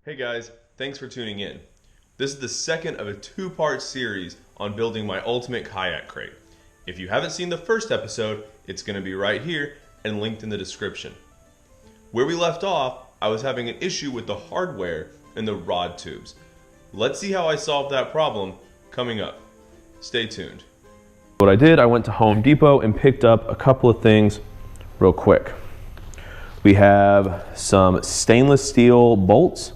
Hey guys, thanks for tuning in. This is the second of a two-part series on building my ultimate kayak crate. If you haven't seen the first episode, it's going to be right here and linked in the description. Where we left off, I was having an issue with the hardware and the rod tubes. Let's see how I solved that problem coming up. Stay tuned. What I did, I went to Home Depot and picked up a couple of things real quick. We have some stainless steel bolts.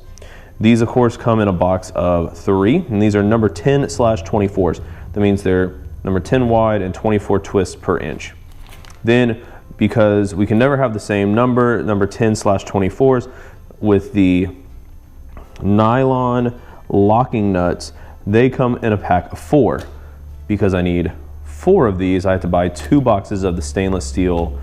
These of course come in a box of 3, and these are number 10/24s. That means they're number 10 wide and 24 twists per inch. Then, because we can never have the same number 10/24s, with the nylon locking nuts, they come in a pack of 4. Because I need 4 of these, I have to buy 2 boxes of the stainless steel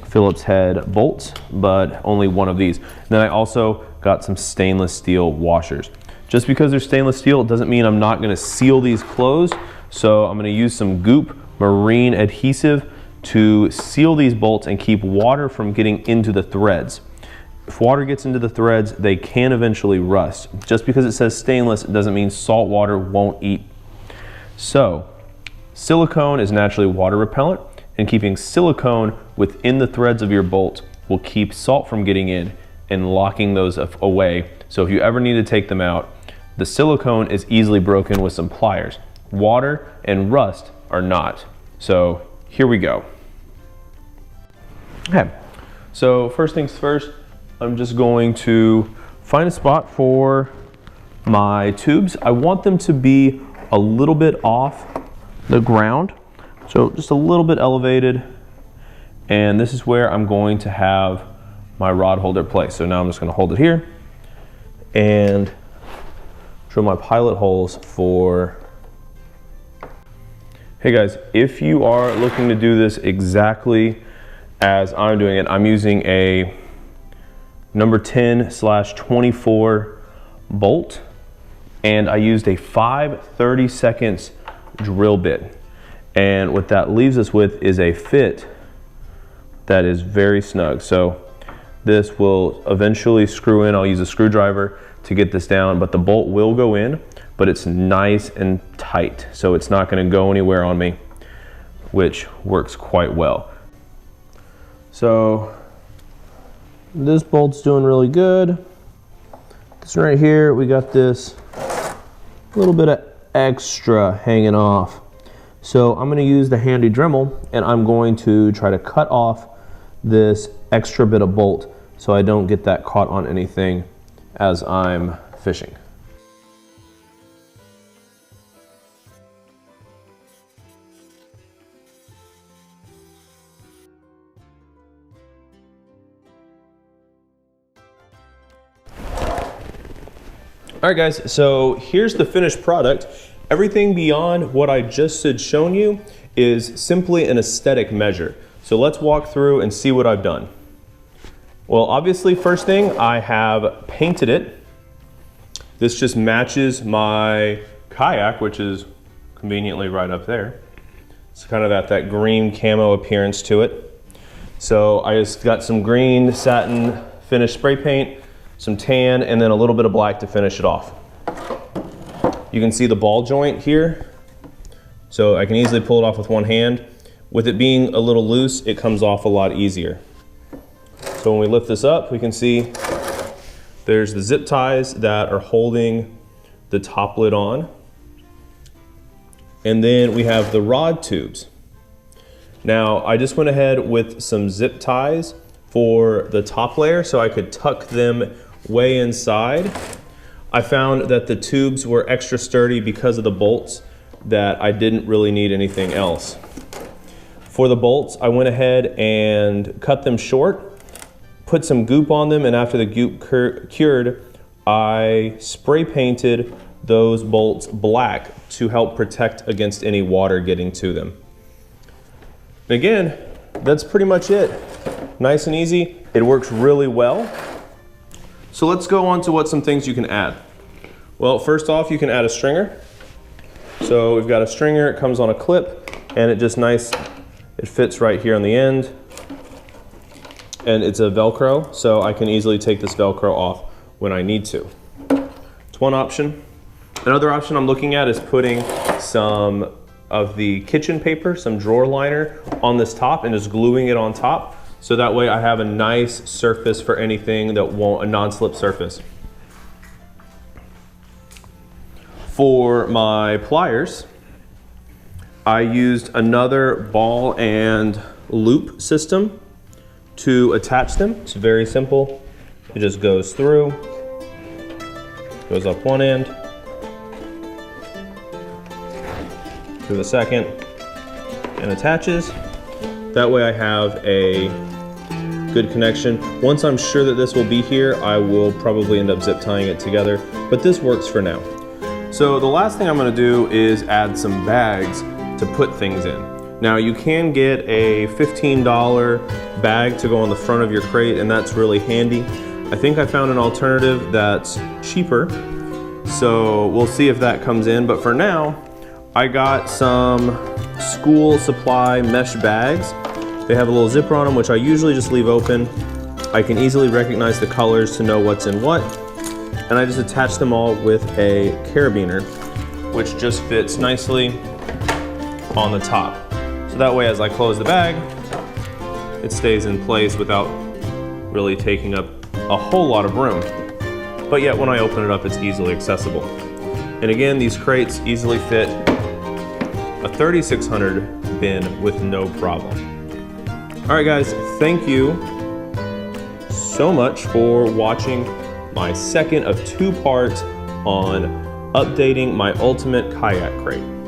Phillips head bolts, but only 1 of these. And then I also got some stainless steel washers. Just because they're stainless steel doesn't mean I'm not gonna seal these closed. So I'm gonna use some Goop marine adhesive to seal these bolts and keep water from getting into the threads. If water gets into the threads, they can eventually rust. Just because it says stainless, it doesn't mean salt water won't eat. So, silicone is naturally water repellent, and keeping silicone within the threads of your bolt will keep salt from getting in and locking those away. So if you ever need to take them out, the silicone is easily broken with some pliers. Water and rust are not. So here we go. Okay, so first things first, I'm just going to find a spot for my tubes. I want them to be a little bit off the ground. So just a little bit elevated, and this is where I'm going to have my rod holder placed. So now I'm just going to hold it here and drill my pilot holes for. Hey guys, if you are looking to do this exactly as I'm doing it, I'm using a number 10/24 bolt, and I used a 5/32 drill bit. And what that leaves us with is a fit that is very snug. So this will eventually screw in. I'll use a screwdriver to get this down, but the bolt will go in, but it's nice and tight. So it's not gonna go anywhere on me, which works quite well. So this bolt's doing really good. This right here, we got this little bit of extra hanging off. So I'm going to use the handy Dremel, and I'm going to try to cut off this extra bit of bolt so I don't get that caught on anything as I'm fishing. All right guys, so here's the finished product. Everything beyond what I just had shown you is simply an aesthetic measure. So let's walk through and see what I've done. Well, obviously, first thing, I have painted it. This just matches my kayak, which is conveniently right up there. It's kind of that green camo appearance to it. So I just got some green satin finish spray paint, some tan, and then a little bit of black to finish it off. You can see the ball joint here. So I can easily pull it off with one hand. With it being a little loose, it comes off a lot easier. So when we lift this up, we can see there's the zip ties that are holding the top lid on. And then we have the rod tubes. Now, I just went ahead with some zip ties for the top layer so I could tuck them way inside. I found that the tubes were extra sturdy because of the bolts, that I didn't really need anything else. For the bolts, I went ahead and cut them short, put some goop on them, and after the goop cured, I spray painted those bolts black to help protect against any water getting to them. Again, that's pretty much it. Nice and easy. It works really well. So let's go on to what some things you can add. Well, first off, you can add a stringer. So we've got a stringer, it comes on a clip, and it fits right here on the end. and it's a Velcro, so I can easily take this Velcro off when I need to. It's one option. Another option I'm looking at is putting some of the kitchen paper, some drawer liner on this top and just gluing it on top. So that way I have a nice surface for anything that won't, a non-slip surface. For my pliers, I used another ball and loop system to attach them. It's very simple. It just goes through, goes up one end, to the second, and attaches. That way I have a good connection. Once I'm sure that this will be here, I will probably end up zip tying it together, but this works for now. So the last thing I'm gonna do is add some bags to put things in. Now you can get a $15 bag to go on the front of your crate, and that's really handy. I think I found an alternative that's cheaper, so we'll see if that comes in, but for now, I got some school supply mesh bags. They have a little zipper on them, which I usually just leave open. I can easily recognize the colors to know what's in what. And I just attach them all with a carabiner, which just fits nicely on the top. So that way, as I close the bag, it stays in place without really taking up a whole lot of room. But yet, when I open it up, it's easily accessible. And again, these crates easily fit a 3600 bin with no problem. All right, guys, thank you so much for watching my second of two parts on updating my ultimate kayak crate.